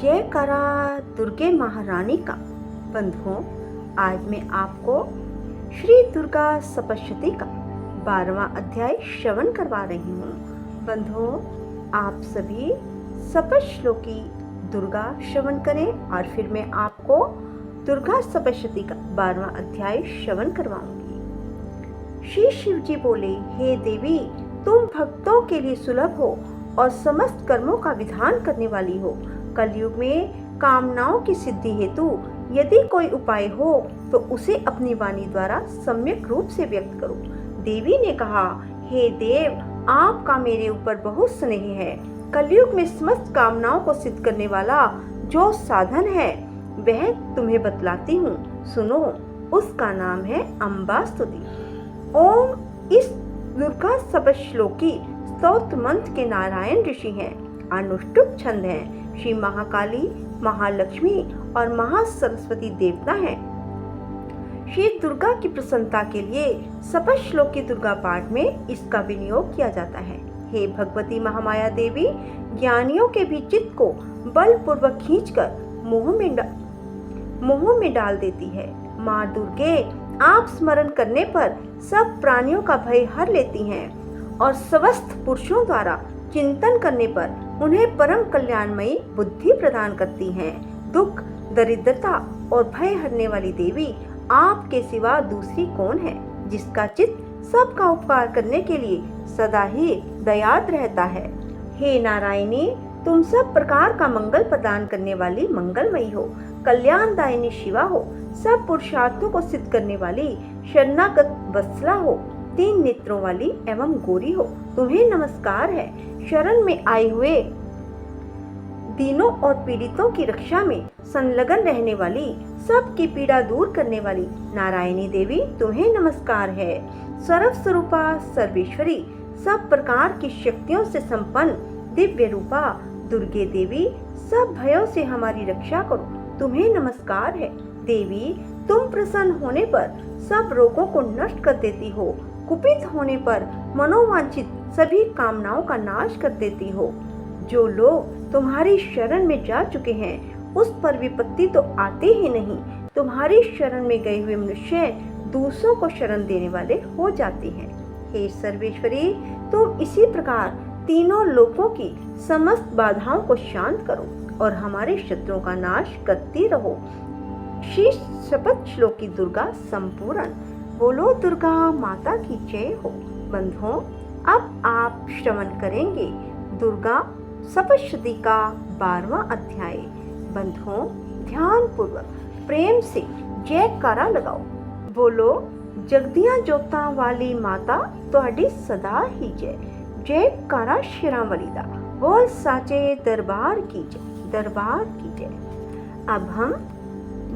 जयकारा दुर्गे महारानी का। बंधुओं, आज मैं आपको श्री दुर्गा सप्तशती का 12वां अध्याय श्रवण करवा रही हूँ। बंधुओं, आप सभी सप्तश्लोकी दुर्गा श्रवण करें और फिर मैं आपको दुर्गा सप्तशती का 12वां अध्याय श्रवण करवाऊंगी। श्री शिव जी बोले, हे देवी, तुम भक्तों के लिए सुलभ हो और समस्त कर्मों का विधान करने वाली हो। कलयुग में कामनाओं की सिद्धि हेतु यदि कोई उपाय हो तो उसे अपनी वाणी द्वारा सम्यक रूप से व्यक्त करो। देवी ने कहा, हे देव, आपका मेरे ऊपर बहुत स्नेह है। कलयुग में समस्त कामनाओं को सिद्ध करने वाला जो साधन है वह तुम्हें बतलाती हूँ, सुनो। उसका नाम है अम्बा स्तुति। ओम इस दुर्गा सप्तश्लोकी स्तोत्र मंत्र के नारायण ऋषि हैं। अनुष्टुप छंद हैं। श्री महाकाली, महालक्ष्मी और महासरस्वती देवता हैं। श्री दुर्गा की प्रसन्नता के लिए सप्तश्लोकी दुर्गा पाठ में इसका विनियोग किया जाता है। हे भगवती महामाया देवी, ज्ञानियों के भी चित्त को बलपूर्वक खींचकर मोह में डाल देती है। माँ दुर्गे, आप स्मरण करने पर सब प्राणियों का भय हर लेती हैं और समस्त पुरुषों द्वारा चिंतन करने पर उन्हें परम कल्याणमयी बुद्धि प्रदान करती हैं। दुख, दरिद्रता और भय हरने वाली देवी, आपके सिवा दूसरी कौन है जिसका चित्त सबका उपकार करने के लिए सदा ही दयाद रहता है। हे नारायणी, तुम सब प्रकार का मंगल प्रदान करने वाली मंगलमयी हो, कल्याणदायिनी शिवा हो, सब पुरुषार्थों को सिद्ध करने वाली शरणागत वत्सला हो, 3 नेत्रों वाली एवं गोरी हो, तुम्हें नमस्कार है। शरण में आए हुए दीनों और पीड़ितों की रक्षा में संलग्न रहने वाली, सबकी पीड़ा दूर करने वाली नारायणी देवी, तुम्हें नमस्कार है। सर्वस्वरूपा, सर्वेश्वरी, सब प्रकार की शक्तियों से संपन्न दिव्य रूपा दुर्गे देवी, सब भयों से हमारी रक्षा करो, तुम्हें नमस्कार है। देवी, तुम प्रसन्न होने पर सब रोगों को नष्ट कर देती हो, कुपित होने पर मनोवांछित सभी कामनाओं का नाश कर देती हो। जो लोग तुम्हारी शरण में जा चुके हैं उस पर विपत्ति तो आते ही नहीं। तुम्हारी शरण में गए हुए मनुष्य दूसरों को शरण देने वाले हो जाते हैं। हे सर्वेश्वरी, तुम इसी प्रकार तीनों लोकों की समस्त बाधाओं को शांत करो और हमारे शत्रुओं का नाश करती रहो। श्री सप्तश्लोकी दुर्गा संपूर्ण। बोलो दुर्गा माता की जय हो। बंधुओं, अब आप श्रवण करेंगे दुर्गा सप्तशती का 12वां अध्याय। बंधुओं, ध्यान पूर्वक प्रेम से जयकारा लगाओ। बोलो, जगदियां जोता वाली माता तुहाडी सदा ही जय। जयकारा शिरावली दा, बोल साचे दरबार की जय, दरबार की जय। अब हम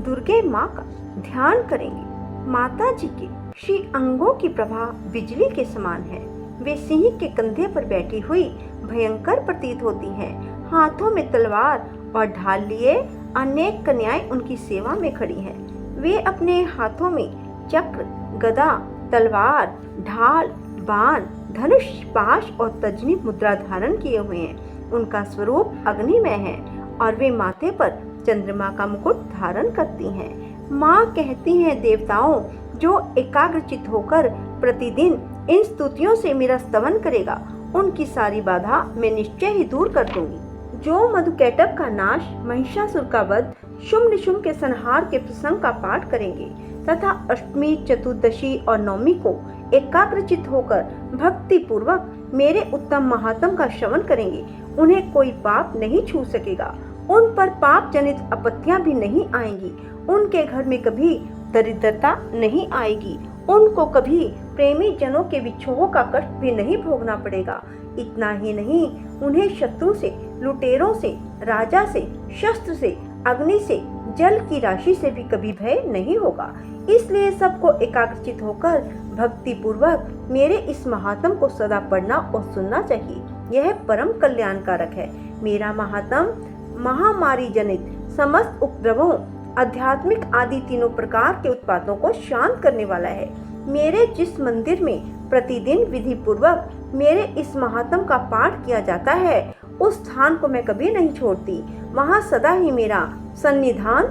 दुर्गे माँ का ध्यान करेंगे। माता जी के श्री अंगों की प्रभा बिजली के समान है। वे सिंह के कंधे पर बैठी हुई भयंकर प्रतीत होती हैं। हाथों में तलवार और ढाल लिए अनेक कन्याएं उनकी सेवा में खड़ी हैं। वे अपने हाथों में चक्र, गदा, तलवार, ढाल, बाण, धनुष, पाश और तजनी मुद्रा धारण किए हुए हैं। उनका स्वरूप अग्निमय है और वे माथे पर चंद्रमा का मुकुट धारण करती हैं। माँ कहती हैं, देवताओं, जो एकाग्रचित होकर प्रतिदिन इन स्तुतियों से मेरा स्तवन करेगा, उनकी सारी बाधा मैं निश्चय ही दूर कर दूंगी। जो मधुकैटभ का नाश, महिषासुर का वध, शुंभ निशुंभ के संहार के प्रसंग का पाठ करेंगे तथा अष्टमी, चतुर्दशी और नवमी को एकाग्रचित होकर भक्ति पूर्वक मेरे उत्तम महात्म का श्रवण करेंगे, उन्हें कोई पाप नहीं छू सकेगा। उन पर पाप जनित आपत्तियां भी नहीं आएंगी। उनके घर में कभी दरिद्रता नहीं आएगी। उनको कभी प्रेमी जनों के विछोह का कष्ट भी नहीं भोगना पड़ेगा। इतना ही नहीं, उन्हें शत्रु से, लुटेरों से, राजा से, शस्त्र से, अग्नि से, जल की राशि से भी कभी भय नहीं होगा। इसलिए सबको एकाग्रचित होकर भक्ति पूर्वक मेरे इस महात्म को सदा पढ़ना और सुनना चाहिए। यह परम कल्याणकारक है। मेरा महात्म महामारी जनित समस्त उपद्रवों, आध्यात्मिक आदि तीनों प्रकार के उत्पातों को शांत करने वाला है। मेरे जिस मंदिर में प्रतिदिन विधि पूर्वक मेरे इस महात्म का पाठ किया जाता है, उस स्थान को मैं कभी नहीं छोड़ती। वहाँ सदा ही मेरा सन्निधान।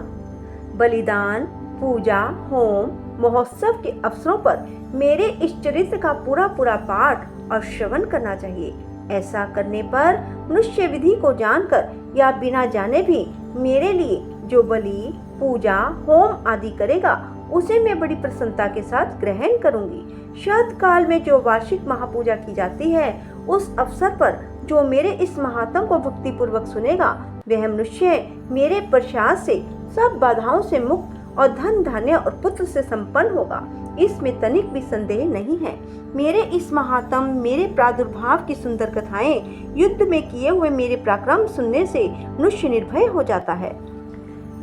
बलिदान, पूजा, होम, महोत्सव के अवसरों पर मेरे इस चरित्र का पूरा पूरा पाठ और श्रवण करना चाहिए। ऐसा करने पर मनुष्य विधि को जानकर या बिना जाने भी मेरे लिए जो बलि, पूजा, होम आदि करेगा उसे मैं बड़ी प्रसन्नता के साथ ग्रहण करूंगी। शरद काल में जो वार्षिक महापूजा की जाती है, उस अवसर पर जो मेरे इस महात्म को भक्ति पूर्वक सुनेगा, वह मनुष्य मेरे प्रसाद से सब बाधाओं से मुक्त और धन धान्य और पुत्र से संपन्न होगा। इसमें तनिक भी संदेह नहीं है। मेरे इस महात्म, मेरे प्रादुर्भाव की सुंदर कथाएं, युद्ध में किए हुए मेरे पराक्रम सुनने से मनुष्य निर्भय हो जाता है।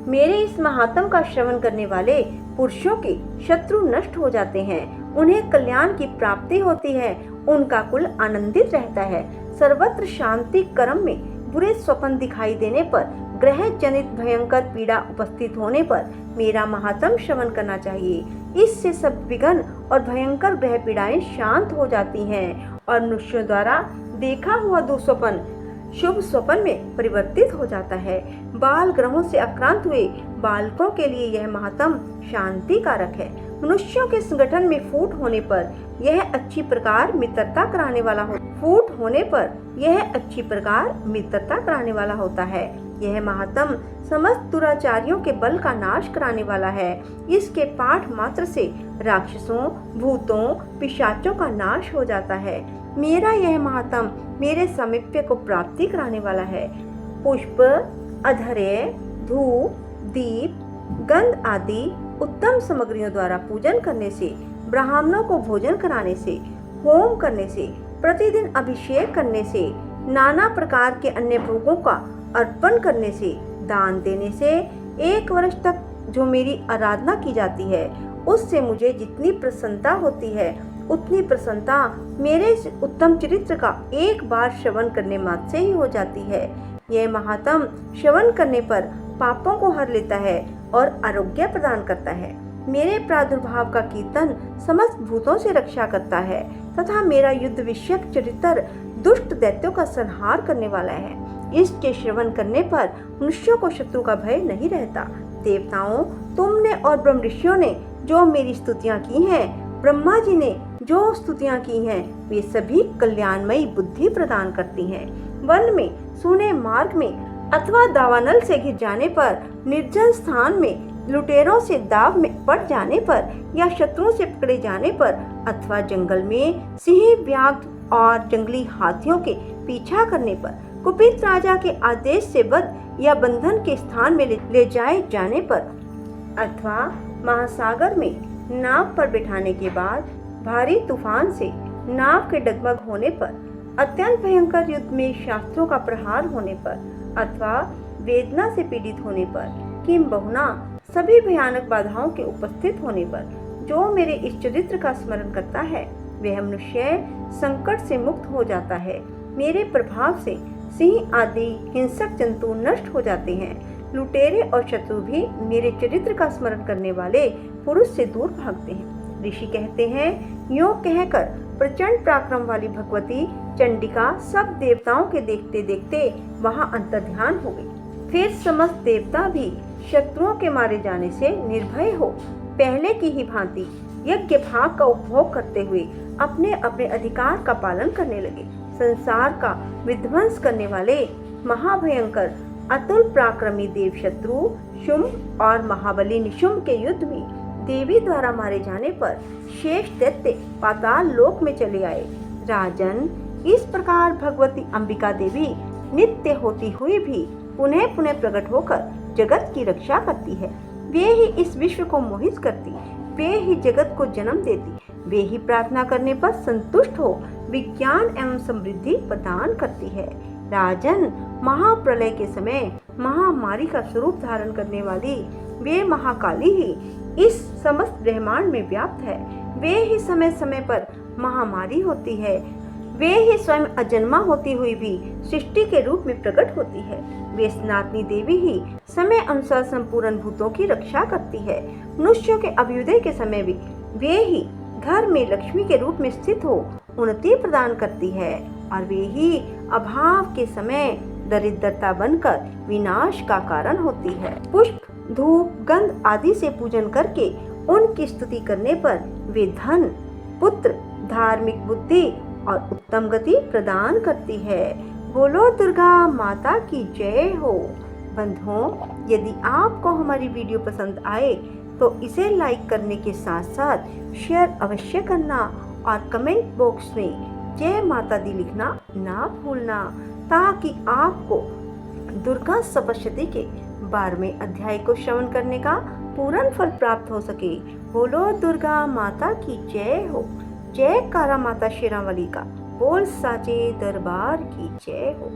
मेरे इस महात्म का श्रवण करने वाले पुरुषों के शत्रु नष्ट हो जाते हैं, उन्हें कल्याण की प्राप्ति होती है, उनका कुल आनंदित रहता है। सर्वत्र शांति कर्म में बुरे स्वप्न दिखाई देने पर, ग्रह जनित भयंकर पीड़ा उपस्थित होने पर मेरा महात्म श्रवण करना चाहिए। इससे सब विघ्न और भयंकर ग्रह पीड़ाएं शांत हो जाती हैं और मनुष्यों द्वारा देखा हुआ दुस्वप्न शुभ स्वप्न में परिवर्तित हो जाता है। बाल ग्रहों से आक्रांत हुए बालकों के लिए यह महात्म शांति कारक है। मनुष्यों के संगठन में फूट होने पर यह अच्छी प्रकार मित्रता कराने वाला होता है। यह महात्म समस्त दुराचारियों के बल का नाश कराने वाला है। इसके पाठ मात्र से राक्षसों, भूतों, पिशाचों का नाश हो जाता है। मेरा यह महात्म मेरे सामीप्य को प्राप्ति कराने वाला है। पुष्प, अधर्य, धूप, दीप, गंध आदि उत्तम सामग्रियों द्वारा पूजन करने से, ब्राह्मणों को भोजन कराने से, होम करने से, प्रतिदिन अभिषेक करने से, नाना प्रकार के अन्य भोगों का अर्पण करने से, दान देने से, 1 वर्ष तक जो मेरी आराधना की जाती है, उससे मुझे जितनी प्रसन्नता होती है, उतनी प्रसन्नता मेरे इस उत्तम चरित्र का एक बार श्रवण करने मात्र से ही हो जाती है। यह महात्म श्रवण करने पर पापों को हर लेता है और आरोग्य प्रदान करता है। मेरे प्रादुर्भाव का कीर्तन समस्त भूतों से रक्षा करता है तथा मेरा युद्ध विषयक चरित्र दुष्ट दैत्यों का संहार करने वाला है। इसके श्रवण करने पर मनुष्यों को शत्रु का भय नहीं रहता। देवताओं, तुमने और ब्रह्म ऋषियों ने जो मेरी स्तुतियां की हैं, ब्रह्मा जी ने जो स्तुतियां की हैं, वे सभी कल्याणमयी बुद्धि प्रदान करती हैं। वन में, सूने मार्ग में अथवा दावानल से घिर जाने पर, निर्जन स्थान में लुटेरों से दाव में पड़ जाने पर या शत्रुओं से पकड़े जाने पर अथवा जंगल में सिंह, व्याघ्र और जंगली हाथियों के पीछा करने पर, कुपित राजा के आदेश से बंद या बंधन के स्थान में ले जाए जाने पर अथवा महासागर में नाव पर बिठाने के बाद भारी तूफान से नाव के डगमग होने पर, अत्यंत भयंकर युद्ध में शास्त्रों का प्रहार होने पर अथवा वेदना से पीड़ित होने पर, किंबहुना सभी भयानक बाधाओं के उपस्थित होने पर जो मेरे इस चरित्र का स्मरण करता है, वह मनुष्य संकट से मुक्त हो जाता है। मेरे प्रभाव से सिंह आदि हिंसक जंतु नष्ट हो जाते हैं। लुटेरे और शत्रु भी मेरे चरित्र का स्मरण करने वाले पुरुष से दूर भागते हैं। ऋषि कहते हैं, यूं कहकर प्रचंड पराक्रम वाली भगवती चंडिका सब देवताओं के देखते देखते वहां अंतर्ध्यान हो गई। फिर समस्त देवता भी शत्रुओं के मारे जाने से निर्भय हो पहले की ही भांति यज्ञ भाग का उपभोग करते हुए अपने अपने अधिकार का पालन करने लगे। संसार का विध्वंस करने वाले महाभयंकर अतुल पराक्रमी देव शत्रु शुंभ और महाबली निशुंभ के युद्ध में देवी द्वारा मारे जाने पर शेष दैत्य पाताल लोक में चले आए। राजन, इस प्रकार भगवती अंबिका देवी नित्य होती हुई भी पुनः पुनः प्रकट होकर जगत की रक्षा करती है। वे ही इस विश्व को मोहित करती, वे ही जगत को जन्म देती, वे ही प्रार्थना करने पर संतुष्ट हो विज्ञान एवं समृद्धि प्रदान करती है। राजन, महाप्रलय के समय महामारी का स्वरूप धारण करने वाली वे महाकाली ही इस समस्त ब्रह्मांड में व्याप्त है। वे ही समय समय पर महामारी होती है। वे ही स्वयं अजन्मा होती हुई भी सृष्टि के रूप में प्रकट होती है। वे सनातनी देवी ही समय अनुसार संपूर्ण भूतों की रक्षा करती है। मनुष्यों के अभ्युदय के समय भी वे ही घर में लक्ष्मी के रूप में स्थित हो उन्नति प्रदान करती है और वे ही अभाव के समय दरिद्रता बनकर विनाश का कारण होती है। पुष्प, धूप, गंध आदि से पूजन करके उनकी स्तुति करने पर वे धन, पुत्र, धार्मिक बुद्धि और उत्तम गति प्रदान करती है। बोलो दुर्गा माता की जय हो। बंधुओं, यदि आपको हमारी वीडियो पसंद आए तो इसे लाइक करने के साथ साथ शेयर अवश्य करना और कमेंट बॉक्स में जय माता दी लिखना ना भूलना, ताकि आपको दुर्गा सप्तशती के 12वें अध्याय को श्रवण करने का पूर्ण फल प्राप्त हो सके। बोलो दुर्गा माता की जय हो। जय कारा माता शेरावाली का बोल साचे दरबार की जय हो।